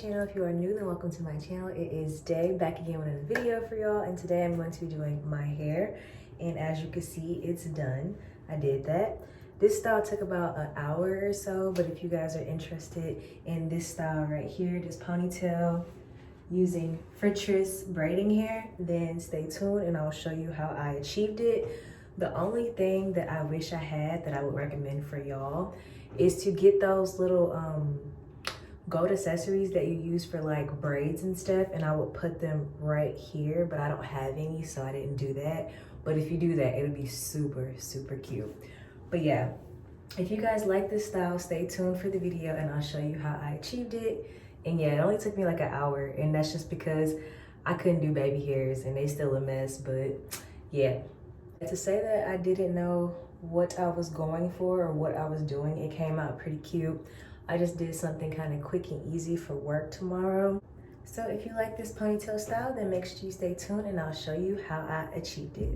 channel. If you are new, then welcome to my channel. It is Day, back again with another video for y'all, and today I'm going to be doing my hair, and as you can see, it's done. I did that. This style took about an hour or so, but if you guys are interested in this style right here, this ponytail using Freetress braiding hair, then stay tuned and I'll show you how I achieved it. The only thing that I wish I had that I would recommend for y'all is to get those little gold accessories that you use for like braids and stuff, and I would put them right here, but I don't have any, so I didn't do that. But if you do that, it would be super cute. But yeah, if you guys like this style, stay tuned for the video and I'll show you how I achieved it. And yeah, it only took me like an hour, and that's just because I couldn't do baby hairs and they still a mess. But yeah, to say that I didn't know what I was going for or what I was doing, it came out pretty cute. I just did something kind of quick and easy for work tomorrow. So if you like this ponytail style, then make sure you stay tuned and I'll show you how I achieved it.